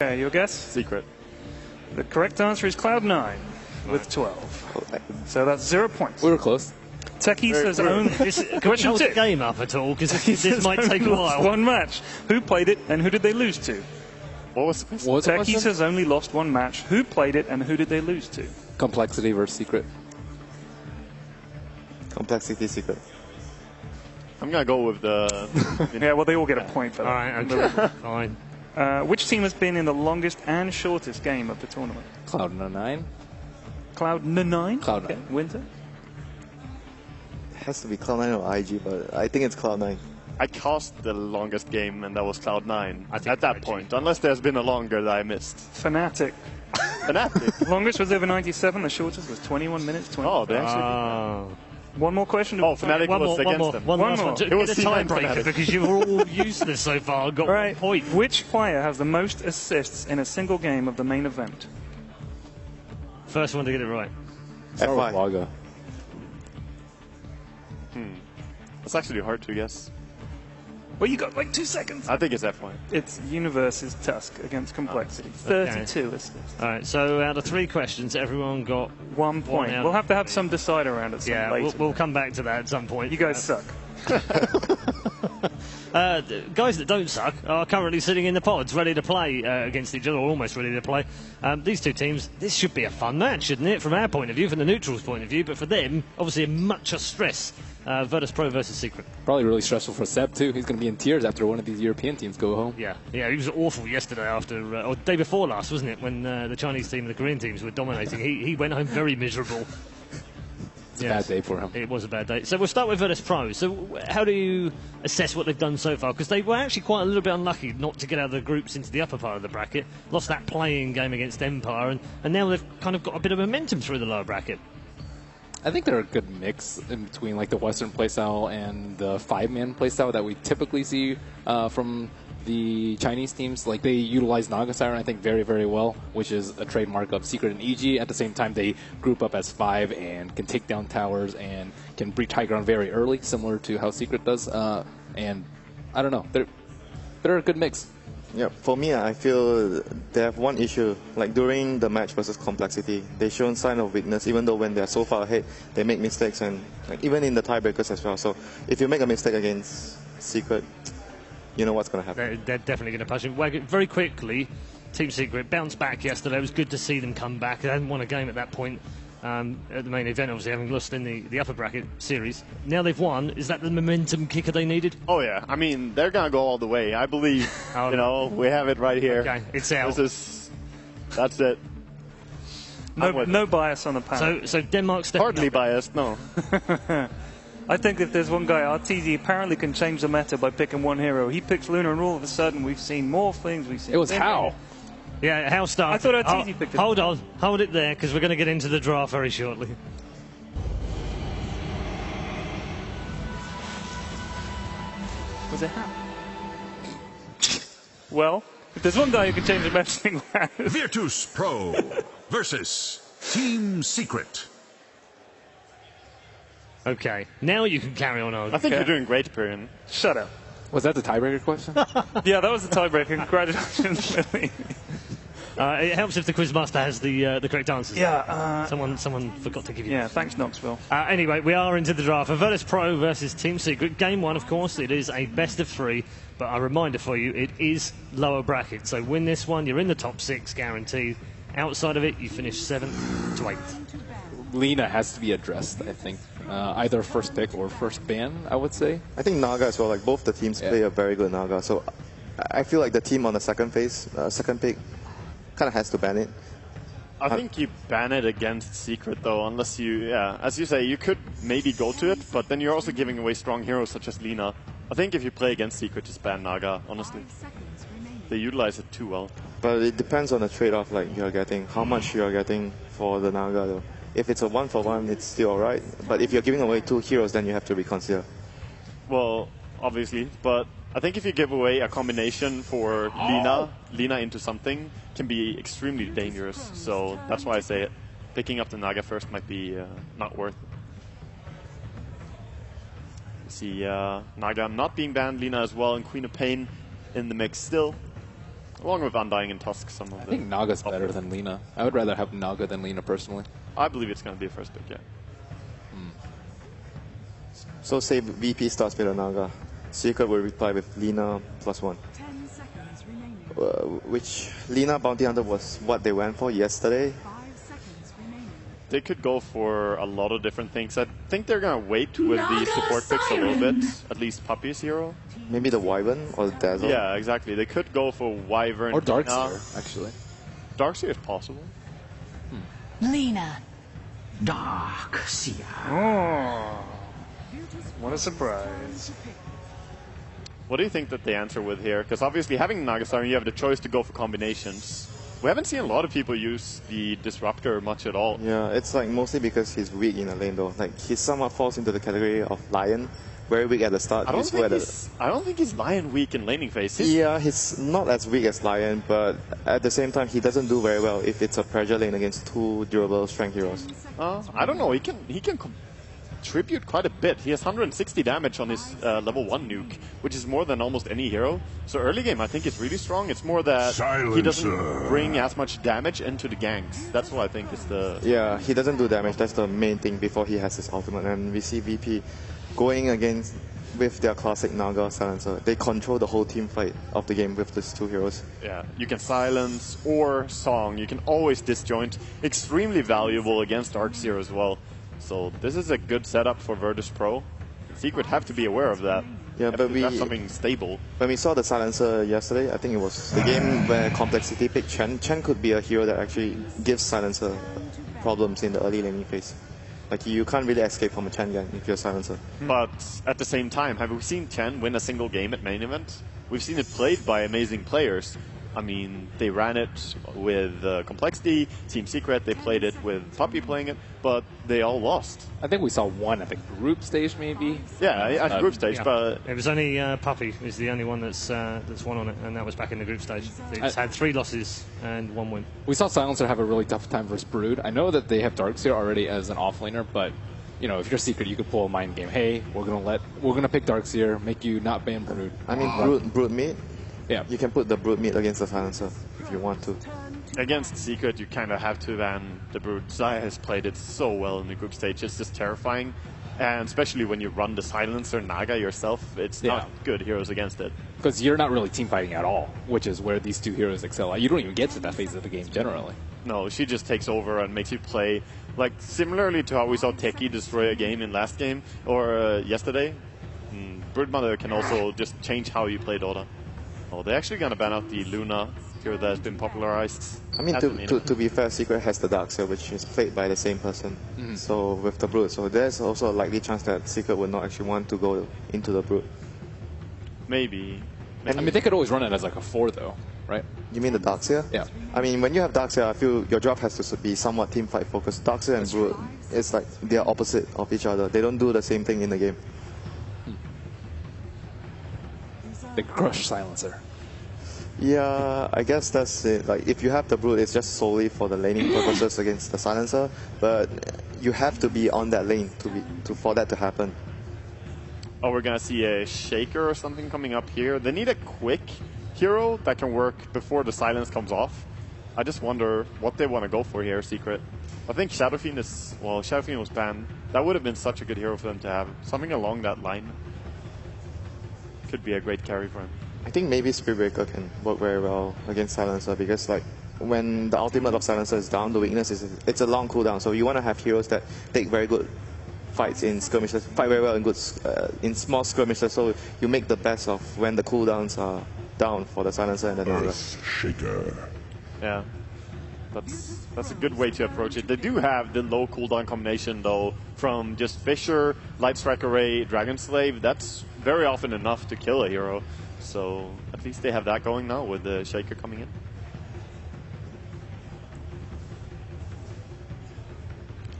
Okay, your guess? Secret. The correct answer is Cloud9 with 12. So that's 0 points. We were close. Techies has only... Question two. Game up at all, because this might take a while. One match. Who played it and who did they lose to? What was the question? Techies has only lost one match. Who played it and who did they lose to? Complexity versus Secret. Complexity, Secret. I'm going to go with the... Yeah, well, they all get a point for that. All right, okay. Fine. Which team has been in the longest and shortest game of the tournament? Cloud9. Cloud9? Cloud9. Okay. Winter? It has to be Cloud9 or IG, but I think it's Cloud9. I cast the longest game, and that was Cloud9 think at that IG. point, unless there's been a longer that I missed. Fnatic. Fnatic. Longest was over 97, the shortest was 21 minutes, 20. Oh, they actually... One more question? Oh, Fnatic was against them. One last more. one. It was Get a Team tiebreaker Fnatic. because you've all useless so far. Got Right. 1 point. Which player has the most assists in a single game of the main event? First one to get it right. Start with FY. Vaga. It's actually hard to guess. Well, you got like 2 seconds. I think it's F1. It's Universe's Tusk against Complexity. 32 assists. All right, so out of 3 questions, everyone got 1 point. out. We'll have to have some decider around it some Yeah, later. we'll come back to that at some point. You guys suck. Guys that don't suck are currently sitting in the pods, ready to play against each other, or almost ready to play. These two teams, this should be a fun match, shouldn't it? From our point of view, from the neutrals' point of view, but for them, obviously, much of stress. Virtus Pro versus Secret. Probably really stressful for Seb, too. He's going to be in tears after one of these European teams go home. Yeah, he was awful yesterday after, or day before last, wasn't it, when the Chinese team and the Korean teams were dominating. He went home very miserable. It's a bad day for him. It was a bad day. So we'll start with Virtus Pro. So how do you assess what they've done so far? Because they were actually quite a little bit unlucky not to get out of the groups into the upper part of the bracket. Lost that playing game against Empire, and now they've kind of got a bit of momentum through the lower bracket. I think they're a good mix in between like the Western playstyle and the 5-man playstyle that we typically see from the Chinese teams. Like they utilize Naga Siren, I think, very, very well, which is a trademark of Secret and EG. At the same time, they group up as 5 and can take down towers and can breach high ground very early, similar to how Secret does. And I don't know, they're a good mix. Yeah, for me, I feel they have one issue. Like during the match versus Complexity, they've shown sign of weakness. Even though when they're so far ahead, they make mistakes, and like, even in the tiebreakers as well. So if you make a mistake against Secret, you know what's going to happen. They're definitely going to push him. Very quickly, Team Secret bounced back yesterday. It was good to see them come back. They hadn't won a game at that point at the main event, obviously having lost in the upper bracket series. Now they've won. Is that the momentum kicker they needed? Oh, yeah. I mean, they're going to go all the way. I believe, we have it right here. Okay, it's out. That's it. No bias on the panel. So Denmark's stepping Hardly up. biased, no. I think if there's one guy, RTZ apparently can change the meta by picking one hero. He picks Luna, and all of a sudden we've seen more things. We've seen. It was How. Yeah, How started. I thought RTZ picked it. Hold on, hold it there, because we're going to get into the draft very shortly. Was it How? Well, if there's one guy who can change the meta thing, Virtus Pro versus Team Secret. Okay, now you can carry on. I think you're doing great, Perian. Shut up. Was that the tiebreaker question? Yeah, that was the tiebreaker. Congratulations, Lily. It helps if the quizmaster has the correct answers. Yeah. Someone forgot to give you. Yeah. Thanks, Knoxville. Anyway, we are into the draft. Virtus Pro versus Team Secret. Game 1, of course, it is a best of 3. But a reminder for you, it is lower bracket. So win this one, you're in the top 6, guaranteed. Outside of it, you finish 7th to 8th. Lina has to be addressed, I think. Either first pick or first ban, I would say. I think Naga as well. Like both the teams play a very good Naga. So I feel like the team on the second pick, kind of has to ban it. I think you ban it against Secret, though, unless you, as you say, you could maybe go to it, but then you're also giving away strong heroes such as Lina. I think if you play against Secret, just ban Naga, honestly. They utilize it too well. But it depends on the trade-off like you're getting, how much you're getting for the Naga though. If it's a 1-for-1, it's still alright. But if you're giving away 2 heroes, then you have to reconsider. Well, obviously, but I think if you give away a combination for Lina into something can be extremely dangerous. So that's why I say it. Picking up the Naga first might be not worth it. See Naga not being banned, Lina as well, and Queen of Pain in the mix still. Along with Undying and Tusk, some of I think Naga's better than Lina. I would rather have Naga than Lina personally. I believe it's going to be a first pick, yeah. So say VP starts with a Naga. Secret will reply with Lina +1. 10 seconds remaining. Which Lina Bounty Hunter was what they went for yesterday. 5 seconds remaining. They could go for a lot of different things. I think they're going to wait with the support picks a little bit. At least Puppy's hero. Maybe the Wyvern or the Dazzle. Yeah, exactly. They could go for Wyvern. Or Lina. Darkseer, actually. Darkseer is possible. Lina. Darkseer. Oh, what a surprise. What do you think that they answer with here? Because obviously having Nagastar, you have the choice to go for combinations. We haven't seen a lot of people use the Disruptor much at all. Yeah, it's like mostly because he's weak in a lane though. Like he somewhat falls into the category of Lion, very weak at the start. I don't think he's Lion weak in laning phase. Yeah, he's not as weak as Lion, but at the same time he doesn't do very well if it's a pressure lane against two durable strength heroes. I don't know. He can contribute quite a bit. He has 160 damage on his level 1 nuke, which is more than almost any hero. So early game I think is really strong. It's more that he doesn't bring as much damage into the ganks. That's what I think is the... Yeah, he doesn't do damage. That's the main thing before he has his ultimate. And we see VP going against with their classic Naga Silencer. They control the whole team fight of the game with these two heroes. Yeah, you can silence or song. You can always disjoint. Extremely valuable against Darkseer as well. So this is a good setup for Virtus Pro. Secret have to be aware of that. Yeah, but we have something stable. When we saw the Silencer yesterday, I think it was the game where Complexity picked Chen. Chen could be a hero that actually gives Silencer problems in the early laning phase. Like you can't really escape from a Chen gang if you're a Silencer. But at the same time, have we seen Chen win a single game at main event? We've seen it played by amazing players. I mean, they ran it with Complexity, Team Secret, they played it with Puppy playing it, but they all lost. I think we saw one at the group stage, maybe. Yeah, at group stage, Yeah. but... It was only Puppy is the only one that's won on it, and that was back in the group stage. It's had 3 losses and 1 win. We saw Silencer have a really tough time versus Brood. I know that they have Darkseer already as an offlaner, but you know, if you're Secret, you could pull a mind game. Hey, we're gonna pick Darkseer, make you not ban Brood. I mean, Brood mid. Yeah, You can put the Brood mid against the Silencer if you want to. Against Secret, you kind of have to ban the Brood. Zaya has played it so well in the group stage. It's just terrifying. And especially when you run the Silencer Naga yourself, it's not good heroes against it. because you're not really team fighting at all, which is where these two heroes excel. You don't even get to that phase of the game generally. No, she just takes over and makes you play, like, similarly to how we saw Teki destroy a game in last game, or yesterday. Broodmother can also just change how you play Dota. Oh, they're actually going to ban out the Luna hero that has been popularized. I mean, to be fair, Secret has the Darkseer, which is played by the same person. So with the Brood, so there's also a likely chance that Secret would not actually want to go into the Brood. Maybe. I mean, they could always run it as like a 4 though, right? You mean the Darkseer? Yeah. I mean, when you have Darkseer, I feel your job has to be somewhat team fight focused. Darkseer and Brood, it's like they're opposite of each other. They don't do the same thing in the game. They crush Silencer. Yeah, I guess that's it. Like, if you have the Brood, it's just solely for the laning purposes against the Silencer, but you have to be on that lane for that to happen. Oh, we're gonna see a Shaker or something coming up here. They need a quick hero that can work before the silence comes off. I just wonder what they want to go for here, Secret. I think Shadow Fiend is... Well, Shadow Fiend was banned. That would have been such a good hero for them to have. Something along that line could be a great carry for him. I think maybe Spirit Breaker can work very well against Silencer because, like, when the ultimate of Silencer is down, the weakness is it's a long cooldown. So you want to have heroes that take very good fights in skirmishes, fight very well in small skirmishes. So you make the best of when the cooldowns are down for the Silencer and the Naga. Shaker. Yeah, that's a good way to approach it. They do have the low cooldown combination though from just Fisher, Light Strike Array, Dragon Slave. That's very often enough to kill a hero. So at least they have that going now with the Shaker coming in.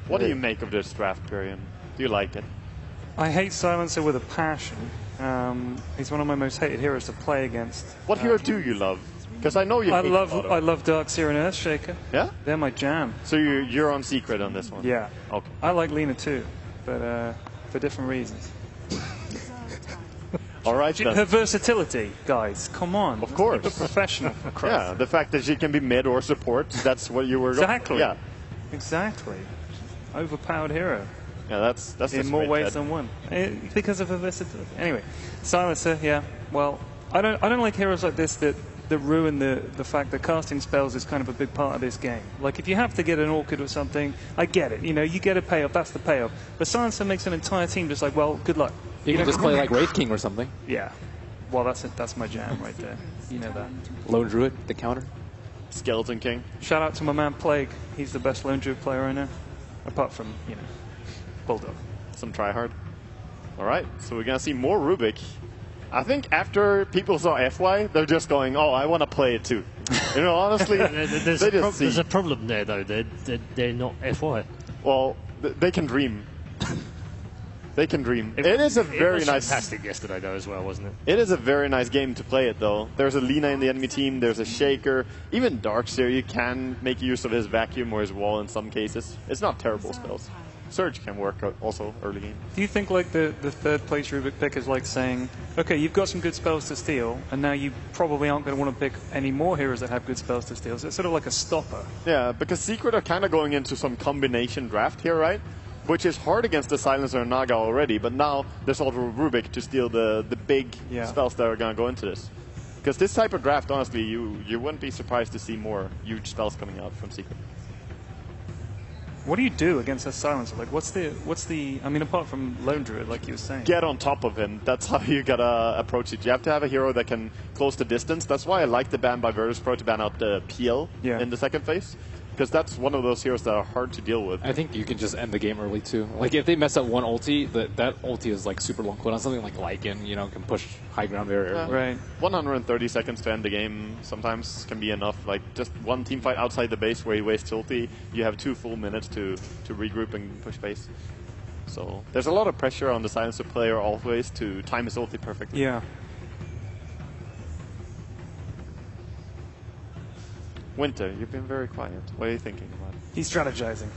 What do you make of this draft, Pyrian? Do you like it? I hate Silencer with a passion. He's one of my most hated heroes to play against. What hero do you love? Because I know you I hate love Dota. Darkseer and Earthshaker. Yeah? They're my jam. So you're on Secret on this one? Yeah. Okay. I like Lina too, but for different reasons. All right, Her then. versatility, guys, come on. Of course. Keep it professional. For Christ's Yeah, the fact that she can be mid or support, that's what you were going Exactly. Yeah. Exactly. Overpowered hero. Yeah, that's In just more great, ways Ted. than one. Because of her versatility. Anyway, Silencer, yeah. Well, I don't like heroes like this that ruin the fact that casting spells is kind of a big part of this game. Like, if you have to get an Orchid or something, I get it. You know, you get a payoff, that's the payoff. But Silencer makes an entire team just like, well, good luck. You can just play like Wraith King or something. Yeah. Well, that's my jam right there. You know that. Lone Druid, the counter. Skeleton King. Shout out to my man Plague. He's the best Lone Druid player I know. Apart from, Bulldog. Some tryhard. All right, so we're going to see more Rubik. I think after people saw FY, they're just going, oh, I want to play it too. You know, honestly, There's they just see. there's a problem there, though. They're not FY. Well, they can dream. They can dream. It is a very was nice. fantastic yesterday, though, as well, wasn't it? It is a very nice game to play it, though. There's a Lina in the enemy team. There's a Shaker. Even Darkseer, you can make use of his vacuum or his wall in some cases. It's not terrible spells. Surge can work also early game. Do you think like the third place Rubik pick is like saying, okay, you've got some good spells to steal, and now you probably aren't going to want to pick any more heroes that have good spells to steal. So it's sort of like a stopper. Yeah, because Secret are kind of going into some combination draft here, right? Which is hard against the Silencer and Naga already, but now there's also Rubik to steal the big spells that are going to go into this. Because this type of draft, honestly, you wouldn't be surprised to see more huge spells coming out from Secret. What do you do against a Silencer? Like, what's the? I mean, apart from Lone Druid, like you were saying. Get on top of him. That's how you gotta approach it. You have to have a hero that can close the distance. That's why I like the ban by Virtus Pro to ban out the PL in the second phase. Because that's one of those heroes that are hard to deal with. I think you can just end the game early too. Like if they mess up one ulti, that ulti is like super long cooldown. Something like Lycan, can push high ground very early. Right. 130 seconds to end the game sometimes can be enough. Like just one team fight outside the base where you waste ulti, you have 2 full minutes to regroup and push base. So there's a lot of pressure on the Silencer player always to time his ulti perfectly. Yeah. Winter, you've been very quiet. What are you thinking about? He's strategizing.